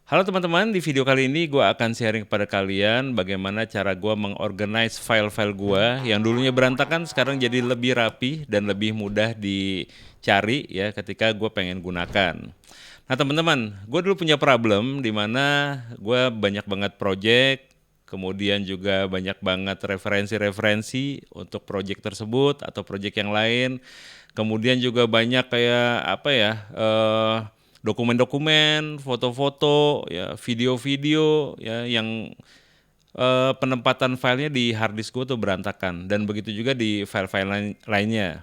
Halo teman-teman, di video kali ini gue akan sharing kepada kalian bagaimana cara gue mengorganize file-file gue yang dulunya berantakan sekarang jadi lebih rapi dan lebih mudah dicari ya ketika gue pengen gunakan. Nah teman-teman, gue dulu punya problem di mana gue banyak banget project, kemudian juga banyak banget referensi-referensi untuk project tersebut atau project yang lain. Kemudian juga banyak kayak apa ya, dokumen-dokumen, foto-foto, ya, video-video, ya, yang penempatan filenya di hard disk gue tuh berantakan dan begitu juga di file-file lainnya.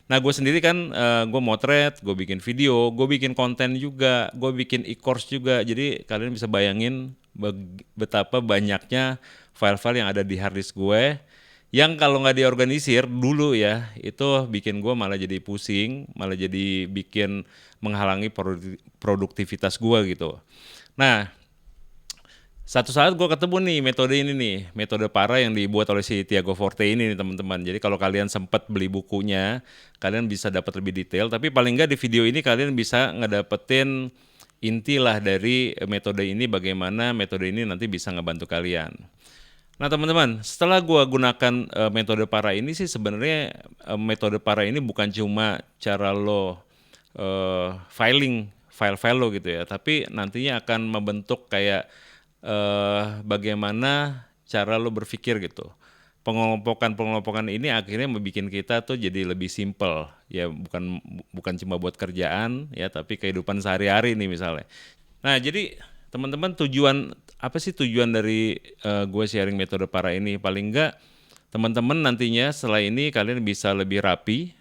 Nah gue sendiri kan gue motret, gue bikin video, gue bikin konten juga, gue bikin e-course juga. Jadi kalian bisa bayangin betapa banyaknya file-file yang ada di hard disk gue yang kalau nggak diorganisir dulu ya itu bikin gue malah jadi pusing, malah jadi bikin menghalangi produktivitas gue gitu. Nah, satu saat gue ketemu nih metode ini nih, metode PARA yang dibuat oleh si Tiago Forte ini nih teman-teman. Jadi kalau kalian sempat beli bukunya, kalian bisa dapat lebih detail. Tapi paling nggak di video ini kalian bisa ngedapetin intilah dari metode ini, bagaimana metode ini nanti bisa ngebantu kalian. Nah teman-teman, setelah gue gunakan metode PARA ini sih sebenarnya metode PARA ini bukan cuma cara lo filing file-file lo gitu ya, tapi nantinya akan membentuk kayak bagaimana cara lo berpikir gitu. Pengelompokan ini akhirnya membuat kita tuh jadi lebih simple ya, bukan bukan cuma buat kerjaan ya, tapi kehidupan sehari-hari nih misalnya. Nah jadi teman-teman, apa sih tujuan dari gue sharing metode PARA ini? Paling enggak teman-teman nantinya setelah ini kalian bisa lebih rapi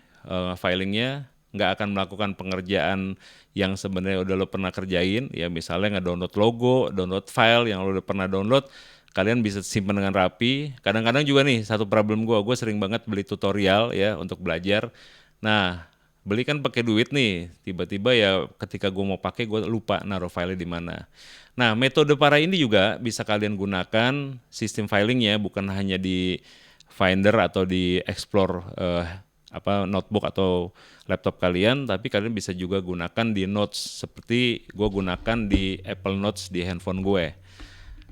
filingnya, nggak akan melakukan pengerjaan yang sebenarnya udah lo pernah kerjain, ya misalnya nge-download logo, download file yang lo udah pernah download, kalian bisa simpan dengan rapi. Kadang-kadang juga nih satu problem gue sering banget beli tutorial ya untuk belajar. Nah, beli kan pakai duit nih, tiba-tiba ya ketika gue mau pakai gue lupa naruh filenya di mana. Nah, metode PARA ini juga bisa kalian gunakan sistem filingnya bukan hanya di Finder atau di Explore notebook atau laptop kalian, tapi kalian bisa juga gunakan di Notes seperti gue gunakan di Apple Notes di handphone gue.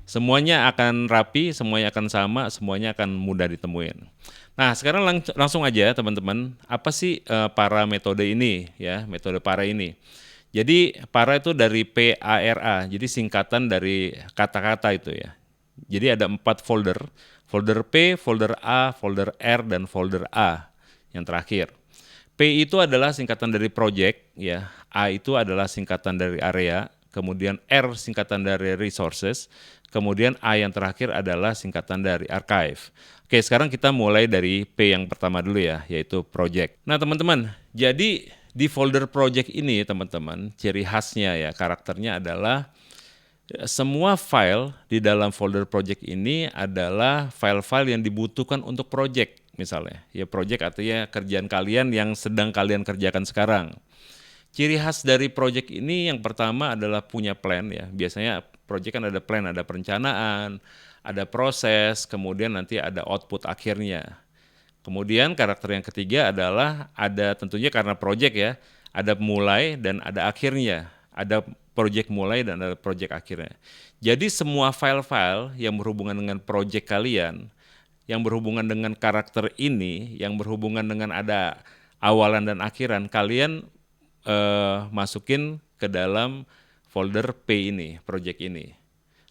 Semuanya akan rapi, semuanya akan sama, semuanya akan mudah ditemuin. Nah, sekarang langsung aja teman-teman, apa sih PARA metode ini ya, metode PARA ini. Jadi PARA itu dari PARA, jadi singkatan dari kata-kata itu ya. Jadi ada 4 folder, folder P, folder A, folder R, dan folder A yang terakhir. P itu adalah singkatan dari project, ya. A itu adalah singkatan dari area, kemudian R singkatan dari resources, kemudian A yang terakhir adalah singkatan dari archive. Oke, sekarang kita mulai dari P yang pertama dulu ya, yaitu project. Nah teman-teman, jadi di folder project ini teman-teman, ciri khasnya ya, karakternya adalah semua file di dalam folder project ini adalah file-file yang dibutuhkan untuk project misalnya. Ya project artinya kerjaan kalian yang sedang kalian kerjakan sekarang. Ciri khas dari project ini yang pertama adalah punya plan ya. Biasanya project kan ada plan, ada perencanaan, ada proses, kemudian nanti ada output akhirnya. Kemudian karakter yang ketiga adalah ada tentunya karena project ya, ada mulai dan ada akhirnya. Ada project mulai dan ada project akhirnya. Jadi semua file-file yang berhubungan dengan project kalian, yang berhubungan dengan karakter ini, yang berhubungan dengan ada awalan dan akhiran, kalian masukin ke dalam folder P ini, project ini.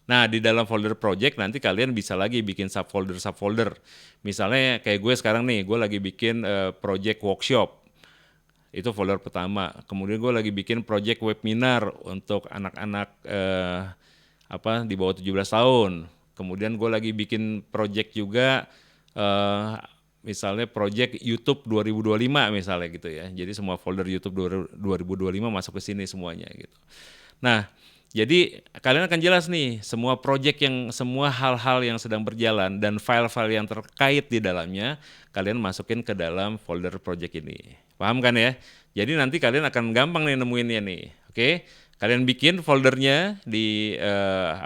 Nah, di dalam folder project nanti kalian bisa lagi bikin subfolder. Misalnya kayak gue sekarang nih, gue lagi bikin project workshop. Itu folder pertama. Kemudian gue lagi bikin project webinar untuk anak-anak di bawah 17 tahun. Kemudian gue lagi bikin project juga misalnya project YouTube 2025 misalnya gitu ya. Jadi semua folder YouTube 2025 masuk ke sini semuanya gitu. Nah, jadi kalian akan jelas nih semua semua hal-hal yang sedang berjalan dan file-file yang terkait di dalamnya kalian masukin ke dalam folder project ini. Paham kan ya? Jadi nanti kalian akan gampang nih nemuinnya nih. Oke? Kalian bikin foldernya di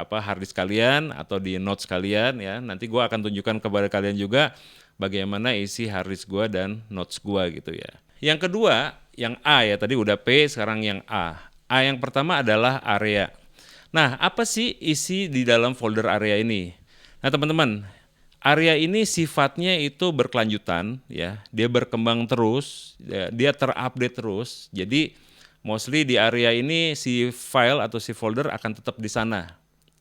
hard disk kalian atau di notes kalian ya. Nanti gue akan tunjukkan kepada kalian juga bagaimana isi hard disk gue dan notes gue gitu ya. Yang kedua, yang A ya, tadi udah P, sekarang yang A. A yang pertama adalah area. Nah, apa sih isi di dalam folder area ini? Nah, teman-teman, area ini sifatnya itu berkelanjutan, ya. Dia berkembang terus, ya, dia terupdate terus. Jadi, mostly di area ini si file atau si folder akan tetap di sana.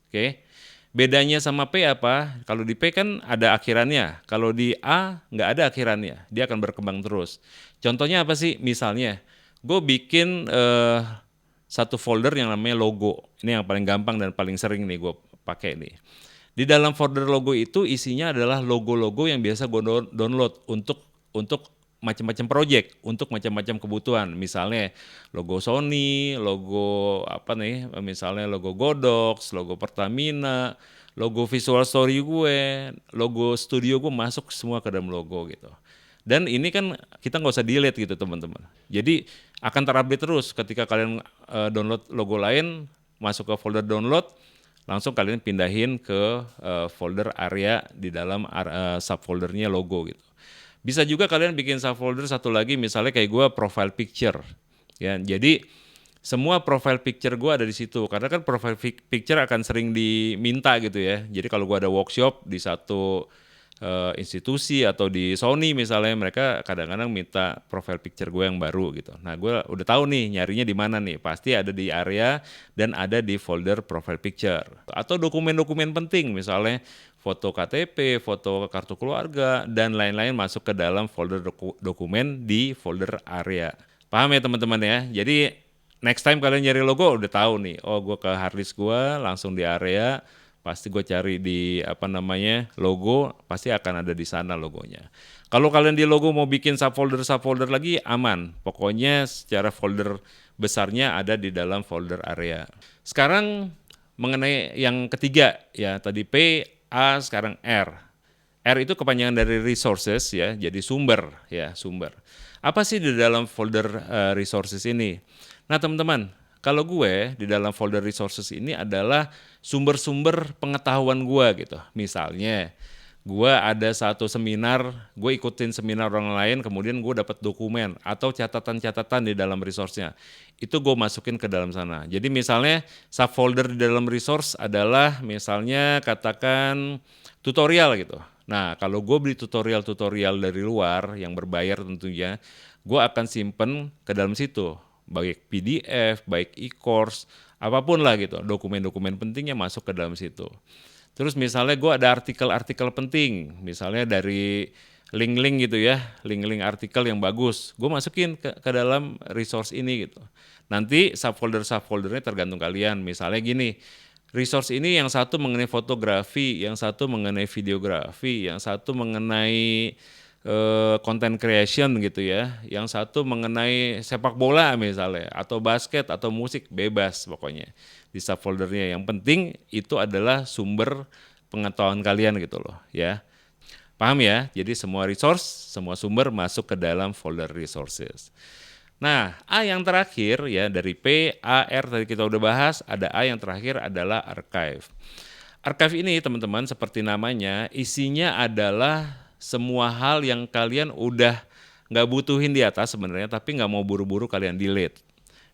Oke. Bedanya sama P apa? Kalau di P kan ada akhirannya. Kalau di A nggak ada akhirannya. Dia akan berkembang terus. Contohnya apa sih? Misalnya, gue bikin satu folder yang namanya logo. Ini yang paling gampang dan paling sering nih gue pakai nih. Di dalam folder logo itu isinya adalah logo-logo yang biasa gue download untuk macam-macam project, untuk macam-macam kebutuhan. Misalnya logo Sony, logo apa nih? Misalnya logo Godox, logo Pertamina, logo Visual Story gue, logo studio gue masuk semua ke dalam logo gitu. Dan ini kan kita nggak usah delete gitu teman-teman. Jadi akan terupdate terus ketika kalian download logo lain, masuk ke folder download, langsung kalian pindahin ke folder area di dalam subfoldernya logo gitu. Bisa juga kalian bikin subfolder satu lagi, misalnya kayak gue profile picture. Ya, jadi semua profile picture gue ada di situ, karena kan profile picture akan sering diminta gitu ya. Jadi kalau gue ada workshop di satu institusi atau di Sony misalnya, mereka kadang-kadang minta profile picture gue yang baru gitu. Nah, gue udah tahu nih nyarinya di mana nih. Pasti ada di area dan ada di folder profile picture. Atau dokumen-dokumen penting, misalnya foto KTP, foto kartu keluarga, dan lain-lain masuk ke dalam folder dokumen di folder area. Paham ya teman-teman ya? Jadi next time kalian nyari logo udah tahu nih. Oh, gue ke harddisk gue langsung di area. Pasti gue cari di logo, pasti akan ada di sana logonya. Kalau kalian di logo mau bikin subfolder lagi aman. Pokoknya secara folder besarnya ada di dalam folder area. Sekarang mengenai yang ketiga ya, tadi P, A, sekarang R. R itu kepanjangan dari resources ya, jadi sumber ya, sumber. Apa sih di dalam folder resources ini? Nah, teman-teman, kalau gue di dalam folder resources ini adalah sumber-sumber pengetahuan gue gitu. Misalnya, gue ada satu seminar, gue ikutin seminar orang lain, kemudian gue dapat dokumen atau catatan-catatan di dalam resource-nya. Itu gue masukin ke dalam sana. Jadi misalnya subfolder di dalam resource adalah misalnya katakan tutorial gitu. Nah, kalau gue beli tutorial-tutorial dari luar yang berbayar tentunya, gue akan simpen ke dalam situ. Baik PDF, baik e-course, apapun lah gitu, dokumen-dokumen pentingnya masuk ke dalam situ. Terus misalnya gue ada artikel-artikel penting, misalnya dari link-link gitu ya, link-link artikel yang bagus, gue masukin ke dalam resource ini gitu. Nanti subfoldernya tergantung kalian, misalnya gini, resource ini yang satu mengenai fotografi, yang satu mengenai videografi, yang satu mengenai content creation gitu ya, yang satu mengenai sepak bola misalnya, atau basket atau musik, bebas pokoknya di subfoldernya. Yang penting itu adalah sumber pengetahuan kalian gitu loh ya. Paham ya? Jadi semua resource, semua sumber masuk ke dalam folder resources. Nah, A yang terakhir ya, dari P, A, R tadi kita udah bahas, ada A yang terakhir adalah archive. Archive ini teman-teman seperti namanya, isinya adalah semua hal yang kalian udah nggak butuhin di atas sebenarnya, tapi nggak mau buru-buru kalian delete.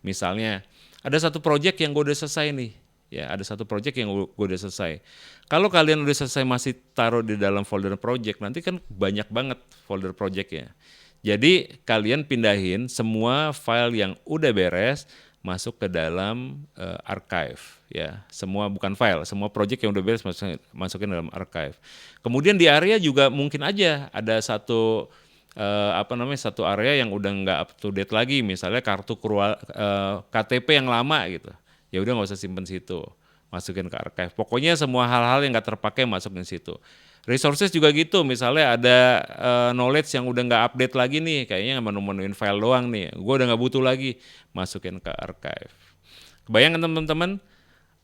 Misalnya, ada satu project yang gue udah selesai nih, ya ada satu project yang gue udah selesai. Kalau kalian udah selesai masih taruh di dalam folder project, nanti kan banyak banget folder projectnya. Jadi kalian pindahin semua file yang udah beres masuk ke dalam archive ya. Semua bukan file, semua project yang udah beres masukin dalam archive. Kemudian di area juga mungkin aja ada satu satu area yang udah nggak up to date lagi, misalnya kartu KTP yang lama gitu. Ya udah nggak usah simpen situ, masukin ke archive. Pokoknya semua hal-hal yang nggak terpakai masukin situ. Resources juga gitu, misalnya ada knowledge yang udah nggak update lagi nih, kayaknya menu-menuin file doang nih, gue udah nggak butuh lagi, masukin ke archive. Kebayang teman-teman,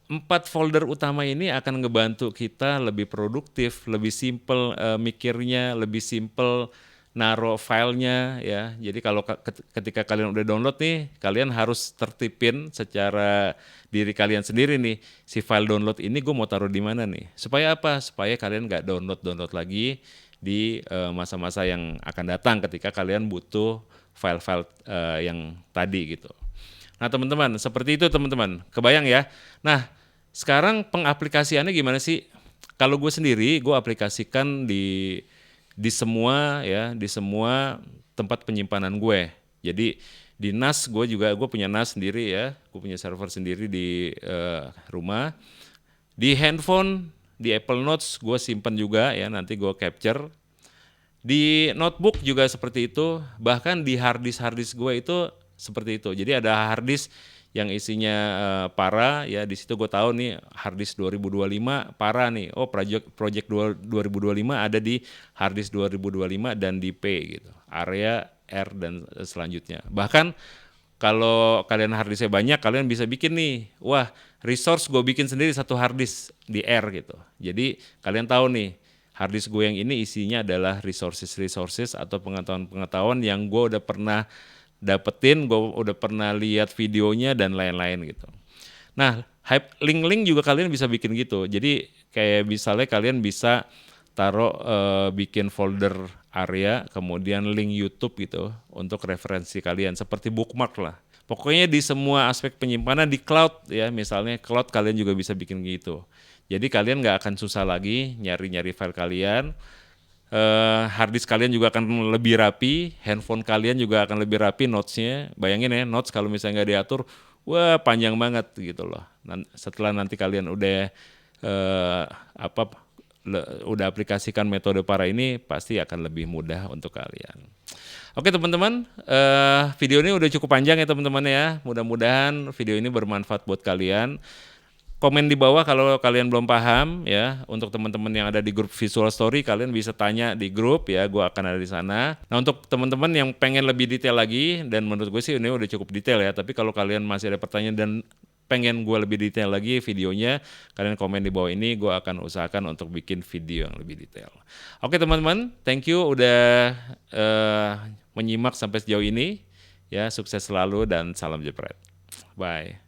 4 folder utama ini akan ngebantu kita lebih produktif, lebih simple mikirnya, lebih simple naruh filenya ya. Jadi kalau ketika kalian udah download nih, kalian harus tertipin secara diri kalian sendiri nih, si file download ini gue mau taruh di mana nih. Supaya apa? Supaya kalian nggak download lagi di masa-masa yang akan datang ketika kalian butuh file-file yang tadi gitu. Nah teman-teman, seperti itu teman-teman, kebayang ya. Nah Sekarang pengaplikasiannya gimana sih? Kalau gue sendiri, gue aplikasikan di semua ya, di semua tempat penyimpanan gue. Jadi di NAS gue punya NAS sendiri ya, gue punya server sendiri di rumah. Di handphone, di Apple Notes gue simpan juga ya, nanti gue capture. Di notebook juga seperti itu, bahkan di harddisk gue itu seperti itu. Jadi ada harddisk yang isinya para ya, di situ gue tahu nih harddisk 2025 para nih. Oh, project 2025 ada di harddisk 2025 dan di P gitu. Area R dan selanjutnya. Bahkan kalau kalian harddisknya banyak, kalian bisa bikin nih, wah resource gue bikin sendiri satu harddisk di R gitu. Jadi kalian tahu nih, harddisk gue yang ini isinya adalah resources atau pengetahuan-pengetahuan yang gue udah pernah dapetin, gue udah pernah lihat videonya dan lain-lain gitu. Nah, link-link juga kalian bisa bikin gitu. Jadi kayak misalnya kalian bisa taruh bikin folder area, kemudian link YouTube gitu untuk referensi kalian seperti bookmark lah. Pokoknya di semua aspek penyimpanan di cloud ya, misalnya cloud kalian juga bisa bikin gitu. Jadi kalian nggak akan susah lagi nyari-nyari file kalian. Harddisk kalian juga akan lebih rapi, handphone kalian juga akan lebih rapi notesnya. Bayangin ya, notes kalau misalnya nggak diatur, wah panjang banget gitu loh. Setelah nanti kalian udah eh, apa udah aplikasikan metode para ini, pasti akan lebih mudah untuk kalian. Oke teman-teman, video ini udah cukup panjang ya teman-teman ya. Mudah-mudahan video ini bermanfaat buat kalian. Komen di bawah kalau kalian belum paham ya. Untuk teman-teman yang ada di grup Visual Story, kalian bisa tanya di grup ya, gue akan ada di sana. Nah untuk teman-teman yang pengen lebih detail lagi, dan menurut gue sih ini udah cukup detail ya, tapi kalau kalian masih ada pertanyaan dan pengen gue lebih detail lagi videonya, kalian komen di bawah ini, gue akan usahakan untuk bikin video yang lebih detail. Oke teman-teman, thank you udah menyimak sampai sejauh ini ya. Sukses selalu dan salam jepret. Bye.